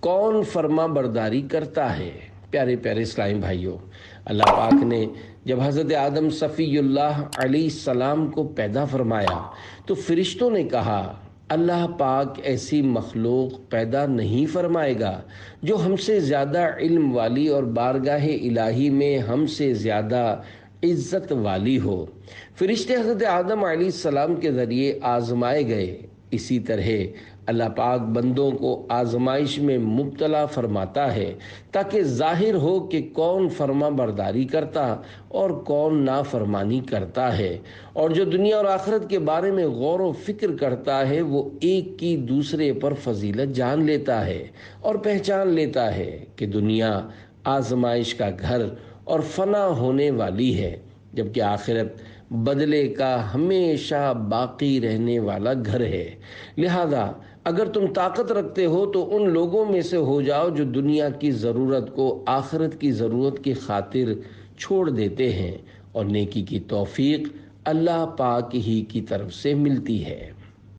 کون فرما برداری کرتا ہے۔ پیارے پیارے اسلامی بھائیوں، اللہ پاک نے جب حضرت آدم صفی اللہ علیہ السلام کو پیدا فرمایا تو فرشتوں نے کہا اللہ پاک ایسی مخلوق پیدا نہیں فرمائے گا جو ہم سے زیادہ علم والی اور بارگاہ الہی میں ہم سے زیادہ عزت والی ہو۔ فرشتے حضرت آدم علیہ السلام کے ذریعے آزمائے گئے۔ اسی طرح اللہ پاک بندوں کو آزمائش میں مبتلا فرماتا ہے تاکہ ظاہر ہو کہ کون فرما برداری کرتا اور کون نافرمانی کرتا ہے، اور جو دنیا اور آخرت کے بارے میں غور و فکر کرتا ہے وہ ایک کی دوسرے پر فضیلت جان لیتا ہے اور پہچان لیتا ہے کہ دنیا آزمائش کا گھر اور فنا ہونے والی ہے، جبکہ آخرت بدلے کا ہمیشہ باقی رہنے والا گھر ہے۔ لہذا اگر تم طاقت رکھتے ہو تو ان لوگوں میں سے ہو جاؤ جو دنیا کی ضرورت کو آخرت کی ضرورت کی خاطر چھوڑ دیتے ہیں، اور نیکی کی توفیق اللہ پاک ہی کی طرف سے ملتی ہے۔